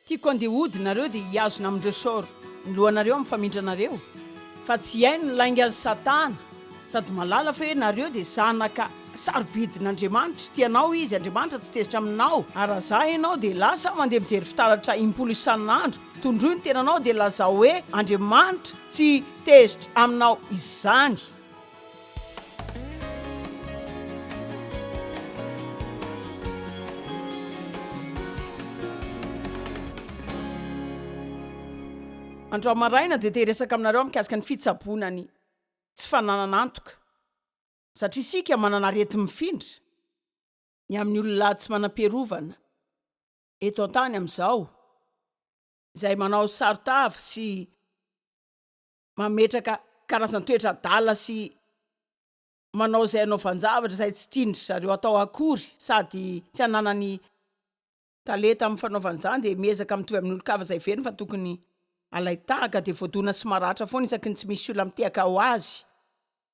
tiako andeha hodinareo dia hiazona amindreo soro ny lohanareo amin'ny famindranareo fa tsy haino ny lainga azy satana sady malala fa hoe nareo dia zanaka sarobidin'Andriamanitra tianao izy Andriamanitra tsy tezitra aminao ary za ianao dia lasa mandeha mijery fitaratra 10 isan'andro tondroy ny tenanao dia laza hoe Andriamanitra tsy tezitra aminao izany. Andro maraina dia tehiresaka aminareo amikasika ny fitsaboana ny tsy fananana antoka satria isika manana arety mifindra ny amin'ny olona tsy manam-piarovana eto an-tany amin'izao izay manao saritava sy mametraka karazan-toetra adala sy manao izay anaovan-javatra izay tsy tindry zareo atao akory sady tsy hananany talenta amin'ny fanaovan'izany dia miezaka mitovy amin'ny olo-kava izay veriny fa tokony alaitaga dia voadona sy maratra foana isaky ny tsy misy olona mitehaka ho azy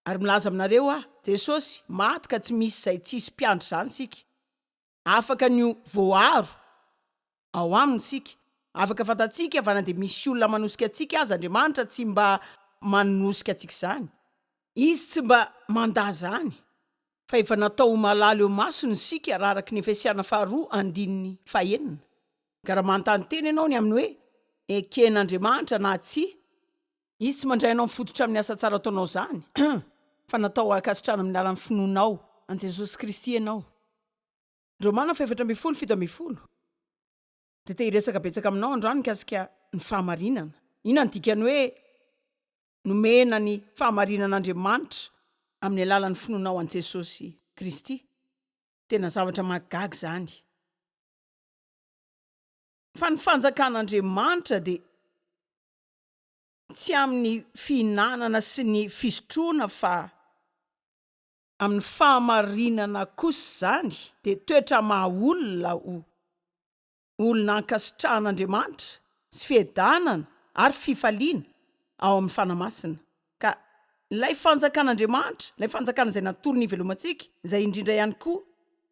ary milaza aminareo Jesosy maty ka tsy misy izay tsisy mpiandry izany sika afaka ny voaro ao aminy sika afaka fantatsika vana dia misy olona manosika atsika azy Andriamanitra tsy mba manosika atsika izany izy tsy mba mandazany fa efa natao malala eo masony sika raha araky ny Efesiana 2:9 gara manontany teny ianao ny aminy hoe eken'Andriamanitra na tsy izy tsy mandray anao mifototra amin'ny asa tsara ataonao izany fa natao akasitrana amin'ny alan'ny finoanao an Jesosy Kristy ianao. Romana 4:7 dia tehiresaka betsaka aminao androany mikasika ny fahamarinana. Inona ny dikany hoe nomena ny fahamarinan'Andriamanitra amin'ny alalan'ny finoanao an Jesosy Kristy? Tena zavatra mahagaga izany. Fa ny fanjakan'Andriamanitra dia tsy amin'ny fihinanana sy ny fisotroana fa amin'ny fahamarinana kosa izany dia toetra mahaolona olona ankasitrahan'Andriamanitra sy fiadanana ary fifaliana ao amin'ny fanamasina. Ka ilay fanjakan'Andriamanitra, ilay fanjakana izay natoro ny ivelomantsika, izay indrindra ihany koa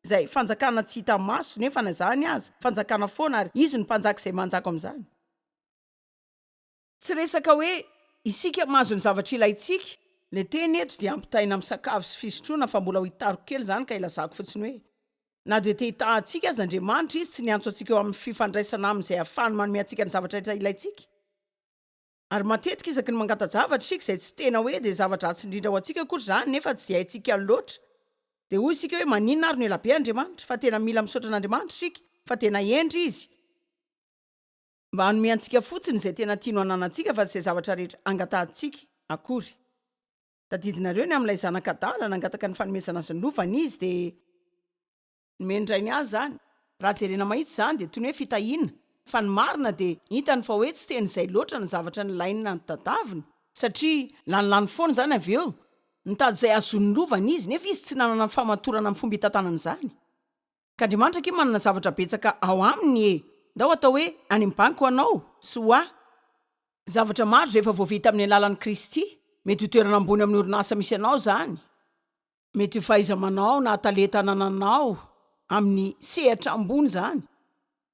izay fanjakana tsy hita maso nefa na izany aza fanjakana foana ary izy ny mpanjaka izay manjaka amin'izany. Tsy resaka hoe isika mahazo ny zavatra ilayntsika, le teny eto dia ampitaina amin'ny sakafo sy fisotroana fa mbola ho hitariko kely izany ka ilazako fotsiny hoe na dia te hitahantsika azy Andriamanitra izy tsy niantso antsika eo amin'ny fifandraisana amin'izay ahafahany manome antsika ny zavatra rehetra ilayntsika. Ary matetika isaky ny mangata-javatra isika izay tsy tena hoe dia zavatra ratsy indrindra ho antsika akory izany nefa tsy dia haintsika loatra dia hoy isika hoe maninona ary no ela be Andriamanitra fa tena mila misaotra an'Andriamanitra isika fa tena endry izy mba hanome antsika fotsiny izay tena tiano hananantsika fa tsy izay zavatra rehetra angatahantsika akory. Tadidinareo ny amin'ilay zanak'Adala nangataka ny fanomezana azy ny lovany izy dia nomendray ny azy izany. Raha jerena mahitsy izany dia toy ny hoe fitahiana fa ny marina dia hitany fa hoe tsy teny izay loatra ny zavatra nylainina ny tadaviny satria lanilany foana izany avy eo nitady izay azony lovany izy nefa izy tsy nanana ny famatorana amin'ny fomba hitantanana izany. Ka Andriamanitra ke manana zavatra betsaka ao aminy ndao atao hoe any am-banky ho anao sy ho zavatra maro izay efa voavita amin'ny alalan'i Kristy. Mety ho toerana ambony amin'ny orinasa misy anao izany, mety ho fahaiza-manao na talenta nananao amin'ny sehatra ambony izany,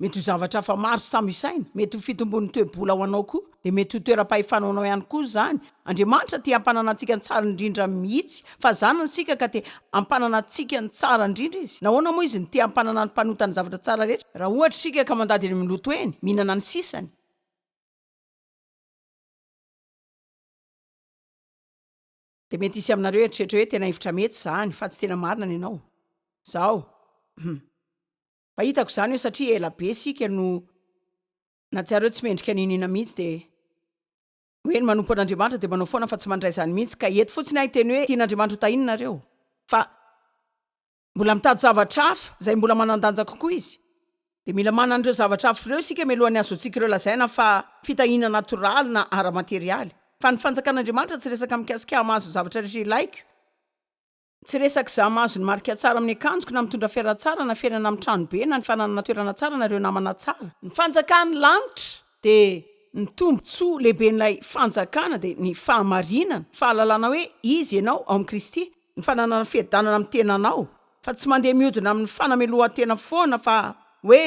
mety ho zavatra hafa maro sy tamisaina, mety ho fitombon'ny toe-bola ho anao koa, dia mety ho toeram-pahefana ho anao ihany koa izany. Andriamanitra tia hampanana antsika ny tsara indrindra mihitsy fa zanany sika ka tia hampanana antsika ny tsara indrindra izy. Nahoana moa izy ny tia hampanana ny mpanotany zavatra tsara rehetra? Raha ohatra sika ka mandady eny amin'ny loto eny mihinana ny sisany. Dia mety isy aminareo eritreritra hoe tena hevitra mety izany fa tsy tena marina ny ianao. Izao fa hitako izany hoe satria ela be sika no na tsy areo tsy mendrika ninina mihitsy dia hoe ny manompo an'Andriamanitra dia manao foana fa tsy mandray izany mihitsy ka eto fotsiny ahy teny hoe tian'Andriamanitra ho tahinanareo fa mbola mitady zavatra hafa izay mbola manandanja kokoa izy dia mila manana an'ireo zavatra hafa ireo sika mialohan'ny azo antsika ireo lazaina fa fitahiana natoraly na ara-materialy. Fa ny fanjakan'Andriamanitra tsy resaka mikasika mahazo zavatra rehetra ilaiko, tsy resaka za mahazo ny marika tsara amin'ny akanjoko na mitondra fiara tsara na fiainana amin'ny trano be na ny fananana toerana tsara na ireo namana tsara. Ny fanjakan'ny lanitra dia ny tombontsoa lehiben'ilay fanjakana dia ny fahamarinana, fahalalana hoe izy ianao ao amin'ny Kristy, ny fananana fiadanana amin'ny tenanao fa tsy mandeha mihodina amin'ny fanamelohan-tena foana fa hoe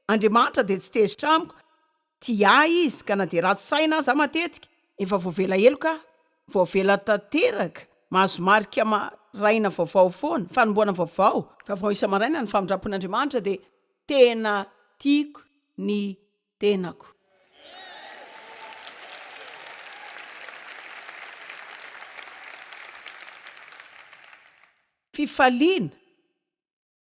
Andriamanitra dia tsy tezitra amiko tia izy ka na de ratsy saina za matetika efa voavela eloka voavela tanteraka mahazo marika maraina vaovao foana fanomboana vaovao isa-maraina ny famindrapon'Andriamanitra de tena tiako ny tenako. Fifaliana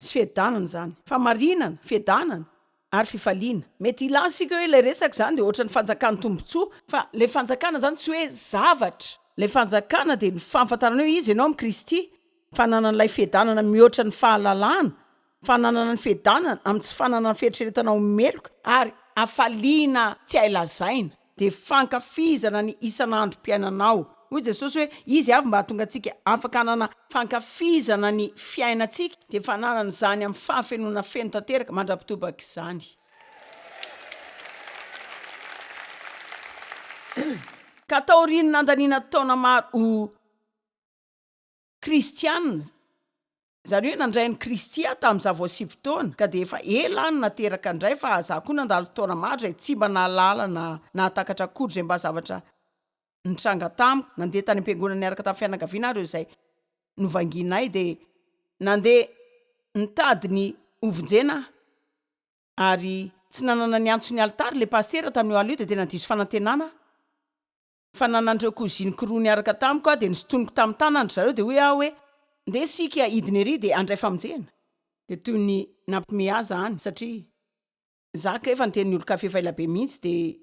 sy fiadanana zany, famarinana, fiadanana ary fifaliana. Mety ilasika hoe le resaka zany de ohatra ny fanjakana tombontsoa, fa le fanjakana zany tsy hoe zavatra. Le fanjakana de ny fahafantarana hoe izy ianao amin'ny Kristy, fananana ilay fiadanana mihoatra ny fahalalana, fananana ny fiadanana amin'ny tsy fananana fieritreretanao meloka ary afaliana tsy ailazaina, de fankafizana ny isan'androm-piainanao. Hoy Jesosy hoe izy avy mba hahatonga antsika afaka hanana fankafizana ny fiainantsika, de fananana zany amin'ny fahafenona feno tanteraka mandrapitobaka izany. Ka taoriany nandaniana taona maro kristianina, zany hoe nandray ny Kristia tamin'iza vao 7 taona, ka de efa ela any nateraka indray fa za koa nandalo taona maro zay tsy mba nahalala na nahatakatra akory zay mba zavatra nitranga tamiko. Nandeha tany am-piangonana niaraka tamin'ny fianakaviana reo zay novanginay de nandeha nitady ny ovonjena ary tsy nanana ny antso ny altary le pastera tamin'io alio de tena diso fanantenana. Fananandreo koziniko roa niaraka tamiko de nisotoniko tamin'ny tanany zareo de hoe nde sika idiny ery de andray famonjena. De toy ny nampimiaza any satria zaka efa niteny olo kafe faila be mihitsy de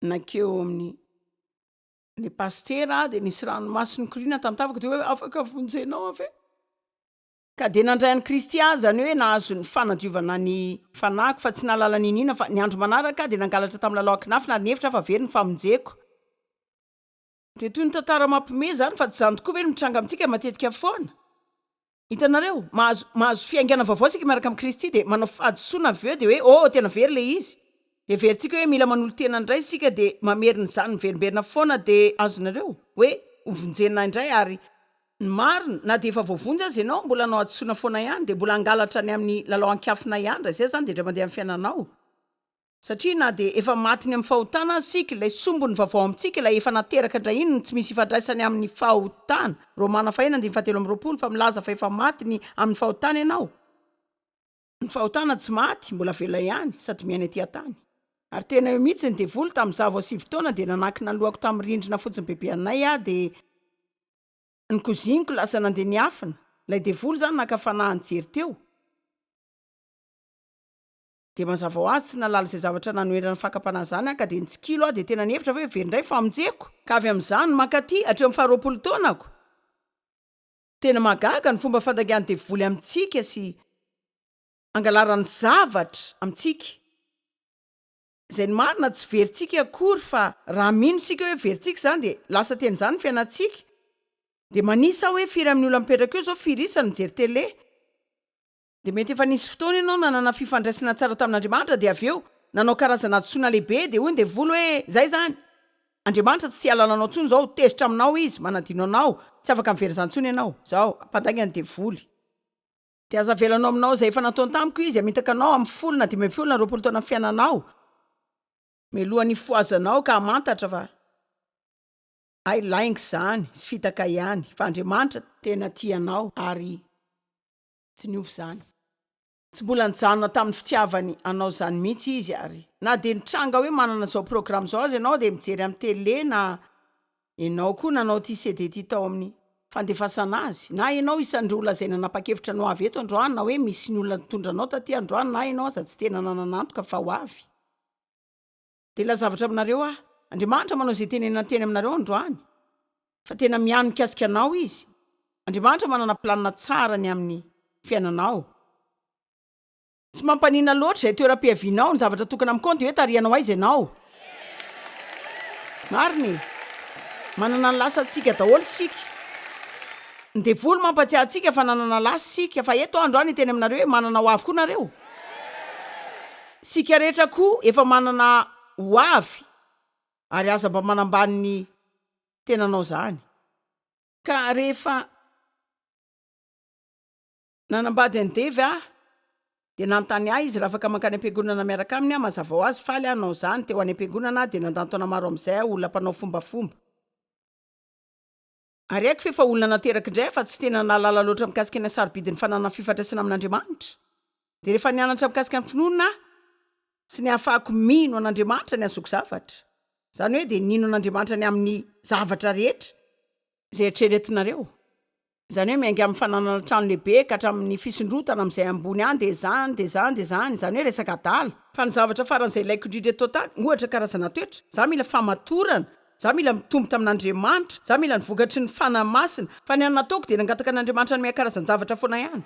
nakeo amin'ny le pastera de nisy ranomasiny korina tamitavako de hoe afaka vonjenao ave. Ka de nandray any Kristia zany hoe nahazo ny fanadiovana ny fanako fa tsy nalala ninina fa ny andro manaraka de nangalatra tamin'ny lalao akinafy na nevitra fa very ny famonjeko. De toy ny tantara mampime zany fa tsy zany tokoa ve ny mitranga amintsika matetika foana. Hitanareo mahazo fiaingana vaovao sika miaraka amin'ny Kristy de manao fahadisoana avy eo de hoe tena very le izy. De veritsika hoe mila manolo tena indray sika de mamerina zany miverimberina foana de azonareo hoe ovonjena indray ary ny marina na de efa voavonjy azy ianao mbola anao adisoana foana ihany de mbola angalatra ny amin'ny lalao ankafina ihany raha zay zany de ndray mandeha amin'ny fiainanao. Satria na de efa matiny amin'ny fahotana sika ilay sombony vaovao amintsika ilay efa nateraka indray iny tsy misy ifandraisany amin'ny fahotana. Romana 4:17 fa milaza fa efa matiny amin'ny fahotana ianao. Ny fahotana tsy maty mbola vela ihany sady miaina etỳ tany. Ary tena eo mihitsy ny devoly tamin'iza vao 7 taona de nanakina ny lohako tamin'ny rindrina fotsiny bebeanay de ny koziniko lasa nandeha niafina. Lay devoly zany nakafanahy jery teo. De mazava ho azy tsy nalala zay zavatra nanoerana fakapanahy zany ka de nitsikilo de tena nihevitra hoe verindray famonjeko. Ka avy amin'izany makaty hatreo amin'ny 20 taonako. Tena magaga ny fomba fandangian'ny devoly amintsika sy angalaran'ny zavatra amintsika. Zay ny marina tsy veritsika akory fa raha mino sika hoe veritsika zany de lasa teny zany ny fiainantsika. De manisa hoe firy amin'ny olona mipetraka eo zao firisany mijery tele. De mety efa nisy fotoana ianao nanana fifandraisana tsara tamin'Andriamanitra de avy eo nanao karazana adisoana lehibe de hoy ny devoly hoe zay zany. Andriamanitra tsy tia lalanao tsony zao tezitra aminao izy manadino anao tsy afaka mivery zany tsony ianao. Zao mpandaingany devoly. De aza velanao aminao zay efa nataony tamiko izy amitaka anao amin'ny 10 na 12 na 20 taona fiainanao. Melohan'ny foazanao ka mantatra fa ay laingy zany sy fitaka ihany fa Andriamanitra tena tianao ary tsy niovy zany. Tsy mbola nijanona tamin'ny fitiavany anao zany mihitsy izy ary na de nitranga hoe manana zao programme zao azy ianao de mijery amin'ny tele na ianao koa nanao ty CD ty tao amin'ny fandefasana azy na ianao isan'ireo olona zay nanapa-kevitra no avy eto androany na hoe misy ny olona nitondra anao taty androany na ianao aza tsy tena nananantoka fa ho avy. De la zavatra aminareo Andriamanitra manao zay tenena teny aminareo androany fa tena miano mikasika anao izy. Andriamanitra manana planina tsara ny amin'ny fiainanao. Tsy mampanina loatra zay toeram-piavinao ny zavatra tokana amin'ny konto hoe tarianao aiza ianao. Mariny manana ny lasa tsika daholo sika. Ny devoly mampatsiahy antsika fa nanana lasa sika fa eto androany teny aminareo hoe manana ho avy koa nareo. Sika rehetra koa efa manana ho avy ary aza mba manambany ny tenanao zany. Ka rehefa nanambady andevy dia nanontany ahy izy raha afaka mankany am-piangonana miaraka aminy a mazava ho azy faly anao zany teo any am-piangonana dia nandantona maro amin'izay olona mpanao fombafomba ary haiko fefa olona nateraka indray fa tsy tena nalala loatra mikasika ny sarobidiny fananana fifandraisana amin'Andriamanitra dia rehefa nianatra mikasika ny finoana sy ny ahafahako mino an'Andriamanitra ny azoko zavatra zany hoe dia nino an'Andriamanitra ny amin'ny zavatra rehetra izay eritreretinareo zany hoe miainga amin'ny fananana trano lehibe ka hatramin'ny fisondrotana amin'izay ambony any dia zany hoe resaka adala fa ny zavatra faran'izay ilaiko indrindra eto tany ohatra karazana toetra za mila famatorana za mila mitombo tamin'Andriamanitra za mila nivokatry ny fanahy masina fa ny anona ataoko dia nangataka an'Andriamanitra ny karazany zavatra foana ihany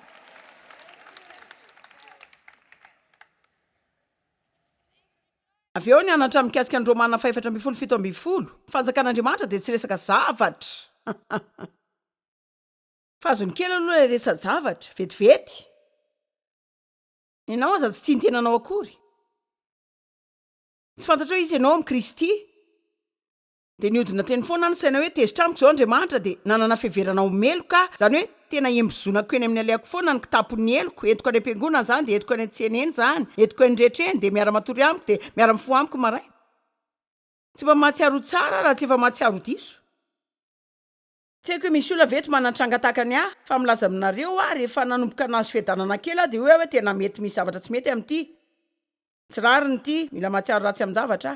avy eo ny anatra mikasika ny Romana 4:17 fanjakan'Andriamanitra dia tsy resaka zavatra fa azony kely aloha ilay resa zavatra vetivety ianao aza tsy tia ny tenanao akory tsy fantatrao izy ianao amin'ny Kristy dia niodina teny foana ny saina hoe tezitra amiko izao Andriamanitra dia nanana fiheverana omeloka zany hoe tena embozonako eny amin'ny aleako foana ny kitapony eloko entiko any am-piangonana zany dia entiko any an-tsena eny zany entiko any rehetra eny dia miara-matory amiko dia miara-mifoha amiko maraina tsy mba mahatsiaro tsara raha tsy efa mahatsiaro diso tsy haiko hoe misy olona veto manantranga tahakany ahy fa milaza aminareo aho rehefa nanomboka nazo fiadanana kely aho dia hoe tena mety misy zavatra tsy mety amin'ity tsy rariny ity mila mahatsiaro ratsy amin'ny zavatra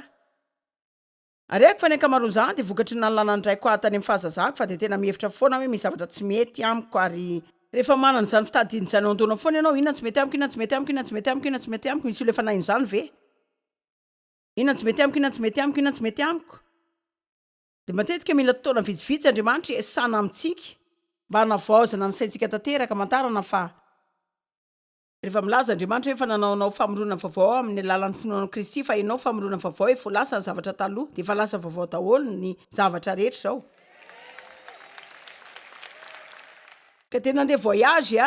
ary haiko fa ny ankamaroan'izany dia vokatry ny nalàna ndraiko ahy tany amin'ny fahazazako fa dia tena mihevitra foana hoe misy zavatra tsy mety amiko ary rehefa manana izany fitadiana izany ao-andoana foana ianao inona tsy mety amiko inona tsy mety amiko inona tsy mety amiko inona tsy mety amiko misy olona efa nahin' izany ve inona tsy mety amiko inona tsy mety amiko inona tsy mety amiko dia matetika mila totoana vitsivitsy Andriamanitra iasana amintsika mba hanavaozana ny saintsika tanteraka mantarana fa rehefa milaza Andriamanitra hoe fa nanaonao famorona vaovao amin'ny alalan'ny finoana Kristy fa ianao famorona vaovao efa lasa ny zavatra taloha dia efa lasa vaovao daholo ny zavatra rehetra izao ka tena andeha voyage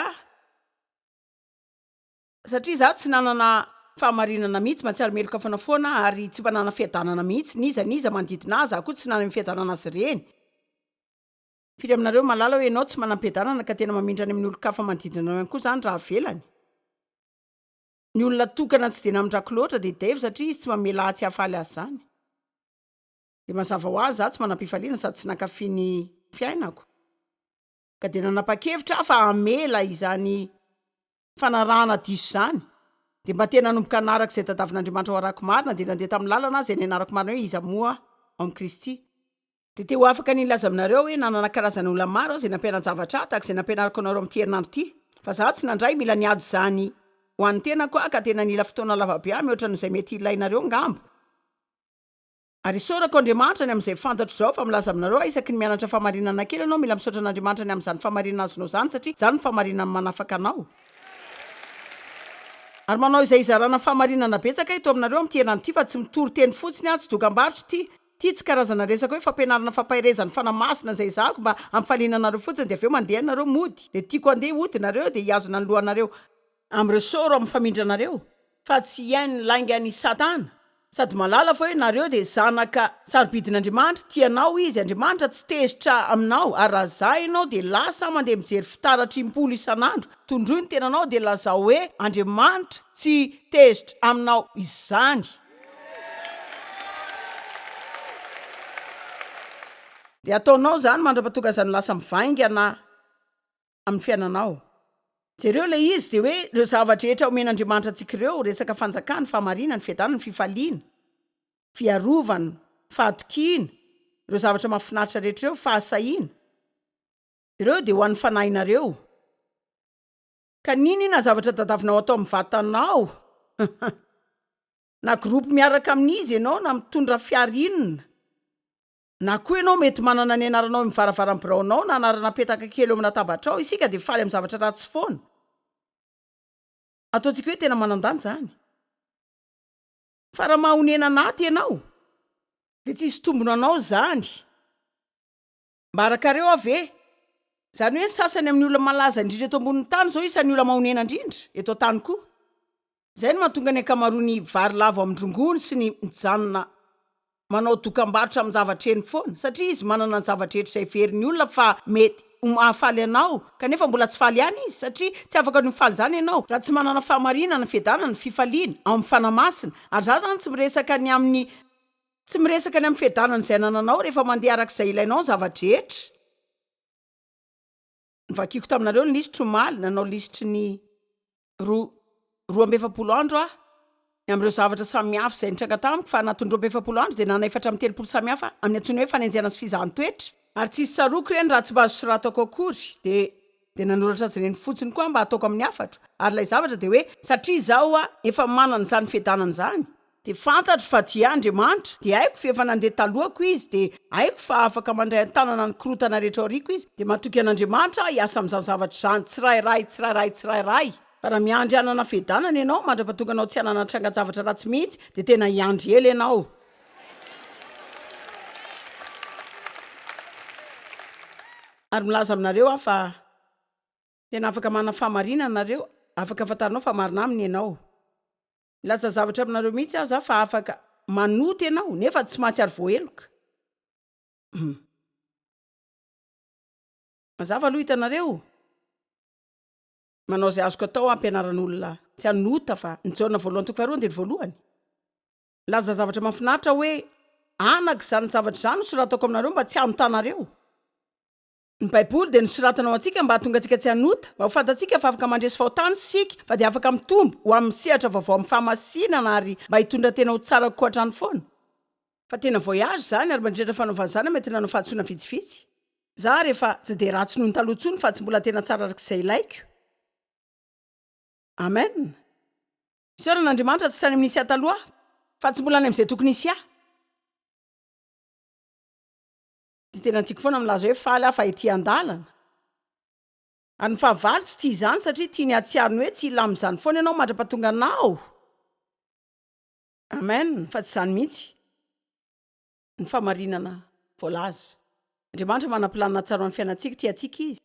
satria za tsy nanana fahamarinana mihitsy mahatsiaro meloka foana foana ary tsy mba nanana fiadanana mihitsy niza manodidina azy koa tsy nanana fiadanana azy ireny firy aminareo malala hoe ianao tsy manam-piadanana ka tena mamindrany amin'ny olon-kafa manodidina ihany koa zany raha velany ny olona tokana tsy dia namindrako loatra dia devy satria izy tsy mamela tsy hahafaly azy zany dia mazava ho azy za tsy manam-pifaliana sady tsy nankafy ny fiainako ka dia nanapa-kevitra fa amela izany fanarahana diso zany dia mba tena nanomboka anaraka izay tadavin'Andriamanitra ho arako marina dia nandeha tamin'ny lalana izay ny anarako marina hoe iza moa ao amin'ny Kristy dia teo afaka nilaza aminareo hoe nanana karazana olona maro izay nampianan-javatra tahaka izay nampianarako anareo amin'ny herinandro ity fa za tsy nandray mila niady zany ho an'ny tenako ka tena nila fotoana lavabe mihoatra n'izay mety ilainareo ngamba ary isorako Andriamanitra ny amin'izay fantatro izao fa milaza aminareo isaky ny mianatra famarinana kely ianao mila misaotra an'Andriamanitra ny amin'izany famarinana azonao zany satria zany ny famarinana manafaka anao ary manao izay izarana famarinana betsaka ito aminareo amin'ny herinandro ity fa tsy mitory teny fotsiny tsy dokam-barotra ity tsy karazana resaka hoe fampianarana fampahirezany fanamasina izay zahako mba ampifalinanareo fotsiny dia avy eo mandeha nareo mody dia tiako andeha hodinareo dia hiazona ny lohanareo amin'ireo soro amin'ny famindranareo fa tsy iainy lainga ny Satana sady malala fa hoe nareo dia zanaka sarobidin'Andriamanitra tianao izy Andriamanitra tsy tezitra aminao ary raha za ianao dia lasa mandeha mijery fitaratra impolo isan'andro tondroy ny tenanao dia laza hoe Andriamanitra tsy tezitra aminao izany dia ataonao zany mandra-patonga zany lasa mivaingana amin'ny fiainanao jereo ilay izy dia hoe ireo zavatra rehetra omen'Andriamanitra antsika ireo resaka fanjakana fahamarinana fiadanana fifaliana fiarovana fahatokiana ireo zavatra mahafinaritra rehetra ireo fahasahiana ireo dia ho an'ny fanahinareo ka nina zavatra tadavinao atao amin'ny vatanao na gropy miaraka amin'izy ianao na mitondra fiarinana na koa ianao mety manana ny anaranao mivaravaram-biraonao na anarana petaka kely eo amina tabatra ao isika dia faly amin'ny zavatra ratsy foana ataontsika hoe tena manan-dany zany fa raha mahonena anaty ianao dia tsy hisy tombona anao zany mba arakareo ave zany hoe sasany amin'ny olona malaza indrindra eto ambonin'ny tany zao isan'ny olona mahonena indrindra eto tany koa zay no mahatonga ny ankamaroany vary lavo amindrongony sy ny mijanona manao dokam-barotra amin'ny zavatra eny foana satria izy manana ny zavatra rehetra izay veriny olona fa mety mahafaly anao kanefa mbola tsy faly ihany izy satria tsy afaka ny faly zany ianao raha tsy manana fahamarinana fiadanana fifaliana ao amin'ny fanamasina ary za zany tsy miresaka ny amin'ny fiadanana izay nananao rehefa mandeha arak'izay ilainao zavadrehetra. Nivakiko taminareo ny lisitry omaly nanao lisitry ny 2 andro ny am'ireo zavatra samihafa izay nitranga tamiko fa anatin'ny 2 andro dia nana 4 samihafa amin'ny antsony hoe fanenjana sy fizahan-toetra ary tsisy saroko reny raha tsy mba soratako akory dia nanoratra azy ireny fotsiny koa mba ataoko amin'ny afatro ary ilay zavatra dia hoe satria zao efa manana izany fiadanana izany dia fantatro fa dia Andriamanitra dia haiko fa efa nandeha talohako izy dia haiko fa afaka mandray an-tanana ny korotana rehetra aoriako izy dia matoky an'Andriamanitra hiasa amin'izany zavatra izany tsirairay fa raha miandry anana fiadanana ianao mandra-patonganao tsy hanana tranga zavatra ratsy mihitsy dia tena hiandry ela ianao. Ary milaza aminareo fa tena afaka manana fahamarinana nareo afaka fantarinao fa marina aminy ianao. Milaza zavatra aminareo mihitsy aza fa afaka manoty ianao nefa tsy mahatsiary voaheloka. Mazava aloha hitanareo manao izay azoko atao ampianaran'olona tsy hanota fa ny jaona voalohany toko faharoa dia ny voalohany. Laza zavatra mahafinaritra hoe anaka izany zavatra izany soratako aminareo mba tsy hamontanareo. Ny Baiboly dia nisoratanao antsika mba hahatonga antsika tsy hanota mba ho fantatsika fa afaka mandresy fahotany sika fa dia afaka mitombo ho amin'ny sehatra vaovao amin'ny fahamasinana ary mba hitondra tena ho tsara kokoa hatrany foana. Fa tena voyage zany ary mandritra fanaovana izany mety nanao fahatsoana vitsivitsy. Za rehefa tsy dia ratsy noho ny talohantsony fa tsy mbola tena tsara arak'izay ilaiko. Amen. Isaoran'Andriamanitra tsy tany amin'ny nisy taloha fa tsy mbola any amin'izay tokony hisy ahy. Dia tena tiako foana milaza hoe faly aho fa ety an-dalana. Ary ny fahavalo tsy tia izany satria tia ny atsiariny hoe tsy ilamin'izany foana ianao mandra-pahatonga anao. Amen. Fa tsy izany mihitsy ny fahamarinana voalaza. Andriamanitra manam-pilanina tsara ny fiainantsika tia antsika izy.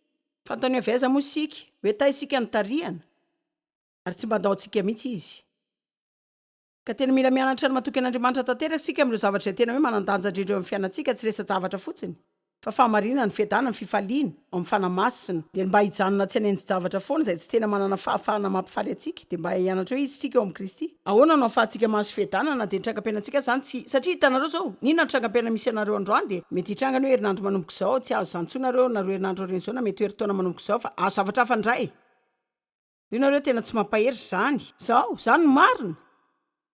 Fantany hoe vaiza moa isika hoe ta isika ny tarihana ary tsy mba andao antsika mihitsy izy. Ka tena mila mianatra ny matoky an'Andriamanitra tanteraka sika amin'ireo zavatra tena hoe manandanja indrindra eo amin'ny fiainantsika tsy resa-javatra fotsiny fa fahamarinana ny fiadanana ny fifaliana ao amin'ny fanamasina dia mba hijanona tsy hanenjy-javatra foana izay tsy tena manana fahafahana mampifaly antsika dia mba hianatra hoe izy sika eo amin'ny Kristy. Ahoana no ahafahantsika mahazo fiadanana dia nitrangam-piainantsika zany tsy satria hitanareo zao ninona nitrangam-piaina misy anareo androany dia mety hitrangana hoe herinandro manomboka izao tsy azo zany tsonareo nareo herinandro reny izao na mety herintaona manomboka izao fa zavatra hafa ndray. Inareo tena tsy mampahery zany. Zany marina.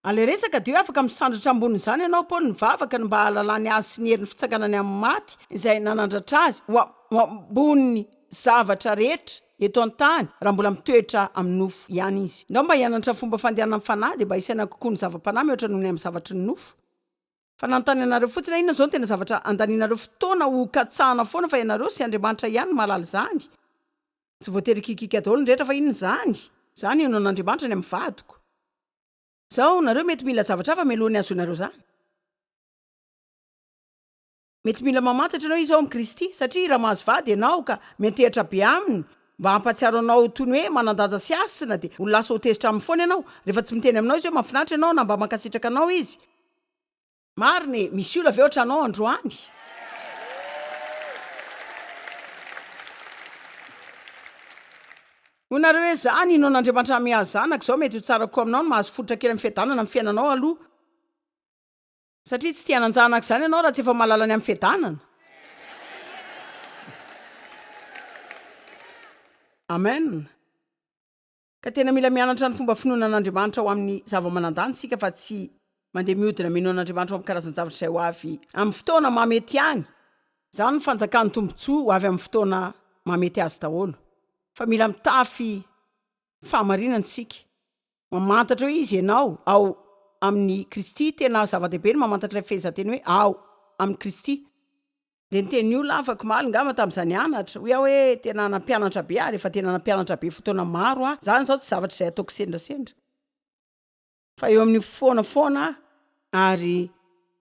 Ale resaka dia hoe afaka misandratra amboniny izany ianao Paoly nivavaka ny mba hahalalany azy sy ny herin'ny fitsanganany amin'ny maty izay nanandratra azy ho amboniny zavatra rehetra eto an-tany raha mbola mitoetra amin'ny nofo ihany izy. Ndao mba hianatra fomba fandehanana amin'ny fanahy dia mba hisaina kokoa ny zava-panahy mihoatra noho ny amin'ny zavatry ny nofo. Fa nanontany ianareo fotsiny inona izao no tena zavatra andanianareo fotoana ho katsahana foana fa ianareo sy Andriamanitra ihany mahalala izany. Tsy voatery kikika daholo ny rehetra fa inona izany? Izany ino n'Andriamanitra ny amin'ny vadiko. Zao nareo mety mila zavatra hafa melohany azonareo zany. Mety mila mamantatra ianao izy ao amin'ny Kristy satria raha mahazo vady ianao ka mentehitra be aminy mba hampatsiaro anao toy ny hoe manandanja sy asina dia ho lasa ho tezitra amin'ny foana ianao rehefa tsy miteny aminao izy hoe mahafinaritra ianao na mba mankasitraka anao izy. Mariny misy olona avy ohatra anao androany. Onareo hoe zany ino n'Andriamanitra mihazo zanaka zao mety ho tsara koa aminao no mahazo fototra kely amin'ny fiadanana amin'ny fiainanao aloha. Satria tsy tia hanan-janaka izany ianao raha tsy efa mahalala ny amin'ny fiadanana. Amen. Ka tena mila mianatra ny fomba finoanan'Andriamanitra ho amin'ny zava-manandany sika fa tsy mandeha mihodina minoan'Andriamanitra ho amin'ny karazan-javatra izay ho avy amin'ny fotoana mahamety ihany. Zany ny fanjakan'ny tombontsoa ho avy amin'ny fotoana mahamety azy daholo. Fa mila mitafy fahamarinana sika. Mamantatra hoe izy ianao ao amin'ny Kristy tena zava-dehibe ny mamantatra ilay fehezanteny hoe ao amin'ny Kristy. Dia nyteny olona afaka maly ngamba tamin'izany anatra hoe tena nampianatra be ary efa tena nampianatra be fotoana maro aho. Zany izao tsy zavatra izay ataoko sendrasendra. Fa eo amin'ny foana ary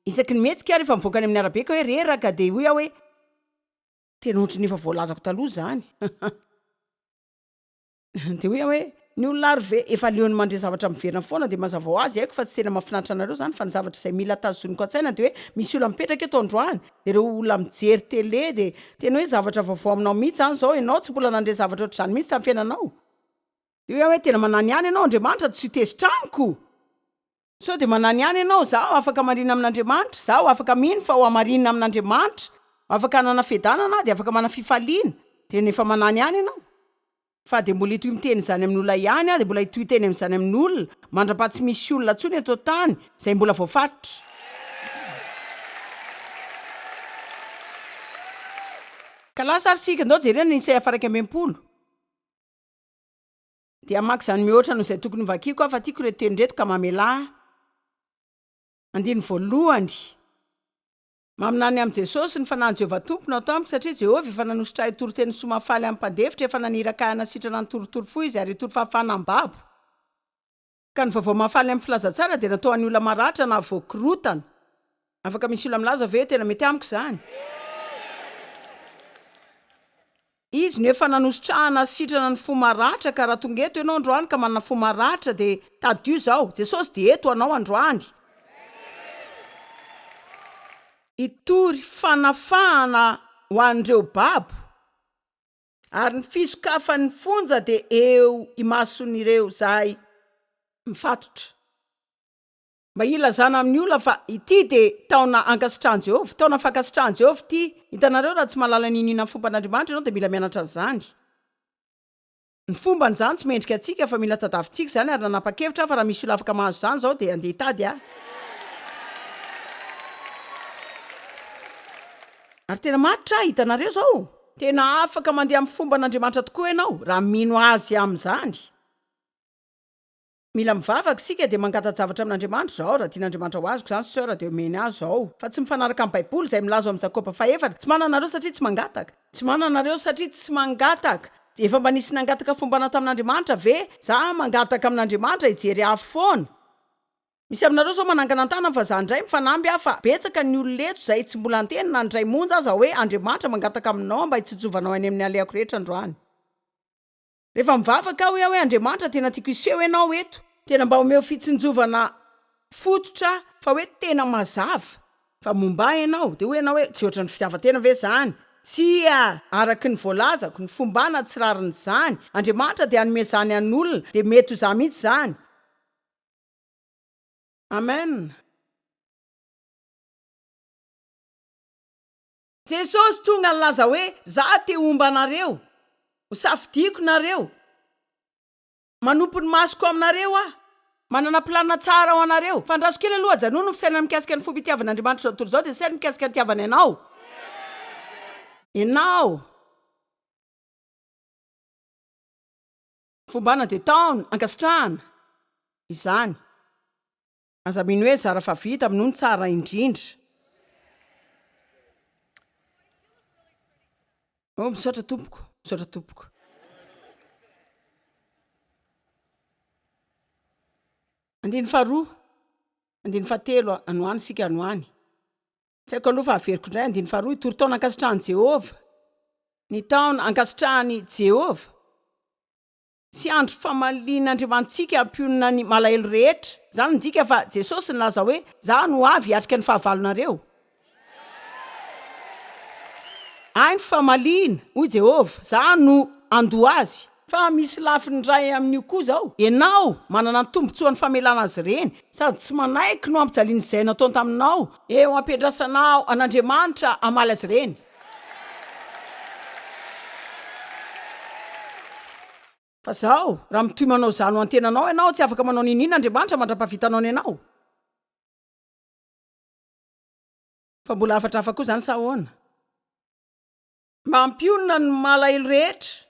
isaky ny mihetsika rehefa mivoaka any amin'ny arabe ka hoe reraka dia hoe tena ohatry ny efa voalazako taloha zany. Dia hoe ny olona ary ve efa leony mandre zavatra miverina foana dia mazava ho azy haiko fa tsy tena mahafinaritra anareo zany fa ny zavatra izay mila tazoniko an-tsaina dia hoe misy olona mipetraka eto androany dia ireo olona mijery tele dia tena hoe zavatra vaovao aminao mihitsy zany zao ianao tsy mbola nandre zavatra ohatr'izany mihitsy tamin'ny fiainanao dia hoe tena manany ihany ianao Andriamanitra tsy tezitraniko so dia manany ihany ianao zaho afaka marina amin'Andriamanitra zaho afaka mino fa ho amarinina amin'Andriamanitra afaka nanafedanana dia afaka manafifaliana dia nefa manany ihany ianao fa dia mbola itoy miteny zany amin'olona ihany dia mbola itoy teny amin'izany amin'olona mandrapa tsy misy olona tsony eto tany izay mbola voafaritra ka lasa ary sika ndao jerena ny isay afaraky ambem-polo dia amaky izany mihoatra noho izay tokony vakiko afa tiako reto teny reto ka mamelahy andiny voalohany maminany amin'i Jesosy ny fanany Jehovah tompona ao tamiko satria Jehovah efa nanositra ahy toro-teny somafaly amin'ny mpandefitra efa naniraka ahy nasitrana ny torotoro fo izy ary toro fahafahana am-babo ka ny vaovao mahafaly amin'ny filazatsara dia natao any olona maratra na voakorotana afaka misy olona milaza ve tena mety amiko izany izy no efa nanositra nasitrana ny fo maratra ka raha tonga eto ianao androany ka manana fo maratra dia tadio zao Jesosy dia eto anao androany itory fanafahana ho an'ireo babo ary ny fisokafan'ny fonja dia eo imason'ireo zahay mifatotra mba ilazana amin'ny olona fa ity dia taona ankasitrahan Jehovah taona fankasitrahan Jehovah ity hitanareo raha tsy mahalala ninina ny fomban'Andriamanitra ianao dia mila mianatra an'izany ny fomban'izany tsy mendrika antsika fa mila tadavintsika izany ary nanapa-kevitra fa raha misy olona afaka mahazo izany zao dia andeha hitady ary tena maritra hitanareo zao tena afaka mandeha amin'ny fomban'Andriamanitra tokoa ianao raha mino azy amin'izany mila mivavaka sika dia mangata zavatra amin'Andriamanitra zao raha tian'Andriamanitra ho azoko zany sora dia omeny azy zao fa tsy mifanaraka amin'ny Baiboly izay milaza amin'ny Jakoba 4 tsy mananareo satria tsy mangataka tsy mananareo satria tsy mangataka efa mba nisy nangataka fombana tamin'Andriamanitra ve za mangataka amin'Andriamanitra hijery afo foana misy aminareo zao manangana an-tana fa za ndray mifanamby afa betsaka ny ololeto izay tsy mbola anteny na ndray monja aza hoe Andriamanitra mangataka aminao mba hitsijovanao any amin'ny aleako rehetra androany rehefa mivavaka aho hoe Andriamanitra tena tiako iseho ianao eto tena mba omeo fitsinjovana fototra fa hoe tena mazava fa momba ianao dia hoe ianao hoe tsy ohatran'ny fitiavatena ve zany tsia araky ny voalazako ny fombana tsirariny zany Andriamanitra dia anome zany an'olona dia mety ho za mihitsy zany amen Jesosy tonga nilaza hoe za te omba anareo ho safidiko nareo manompo ny masoko aminareo manana planina tsara ho anareo fandraso kely aloha janono no fisainana mikasika ny fomba itiavan'Andriamanitra tontolo zao dia saina mikasika ny tiavana ianao fombana dia taona ankasitrahana izany aza mino hoe zara fa vita amin'io ny tsara indrindra misaotra tompoko andiny faharoa andiny fahatelo anoany sika anoany tsy haiko aloha fa averiko indray andiny faharoa itory taona ankasitrahany Jehovah ny taona ankasitrahany Jehovah sy andro famalian'Andriamantsika ampionana ny malahelo rehetra zany ndika fa Jesosy nilaza hoe za no avy hiatrika ny fahavalonareo ay ny famaliana hoy Jehovah za no andoha azy fa misy lafiny ray amin'io koa zao ianao manana ny tombontsoa ny famelana azy ireny sady tsy manaiky no ampijaliana izay nataony taminao eo ampiandrasanao an'Andriamanitra amaly azy ireny fa zao raha mitoy manao zany ho antenanao ianao tsy afaka manao ninina Andriamanitra mandra-pahavitanao ny ianao fa mbola afatra hafa koa zany sa ahoana mampionona ny malahelo rehetra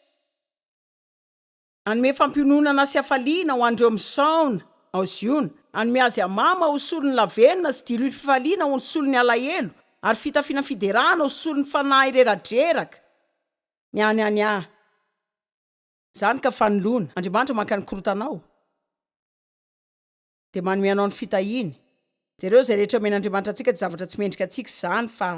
anome fampiononana sy hafaliana ho andreo misaona ao ziona anome azy amama ho solony lavenina sy dilohy fifaliana ho solony alahelo ary fitafiana fiderahana ho solony fanahy reradreraka ny any zany ka fanoloana Andriamanitra maka ny korotanao dia manome anao ny fitahiny jereo zay rehetra omen'Andriamanitra antsika dia zavatra tsy mendrika antsika zany fa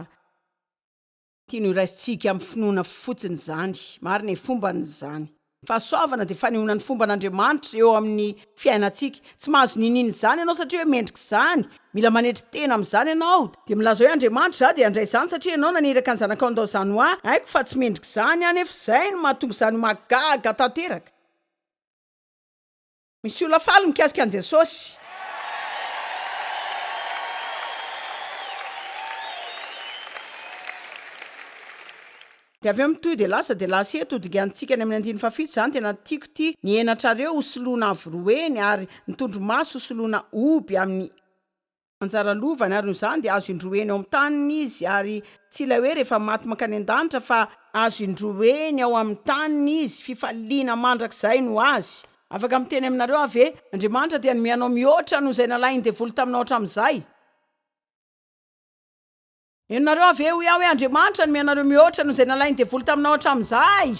tiany ho raisitsika amin'ny finoana fotsiny zany marina e fombany zany fahasoavana dia fanehoana ny fomba an'Andriamanitra eo amin'ny fiainantsika. Tsy mahazo nininy izany ianao satria hoe mendrika izany, mila manetry tena amin'izany ianao dia milaza hoe Andriamanitra dia andray izany satria ianao naniraka ny zanakao andao izany ho haiko fa tsy mendrika izany anefa izay no mahatonga izany magaga tanteraka. Misy olona faly mikasika an' Jesosy. Dia avy eo mitoy dia lasa eto digantsika ny amin'ny 1:7 izany tena tiako ty nienatrareo hosoloana avoroeny ary nitondro maso hosoloana oby amin'ny anjara lovany ary izany dia azo indroeny ao amin'ny taniny izy ary tsy ilay hoe rehefa maty mankany an-danitra fa azo indroeny ao amin'ny taniny izy fifaliana mandrakizay no azy. Afaka miteny aminareo ave Andriamanitra dia mianao mihoatra noho izay nalainy devoly taminao hatramin'izay. Enareo ave ho iaho hoe Andriamanitra no mianareo mihoatra noho izay nalainy devoly taminao hatramin'izay.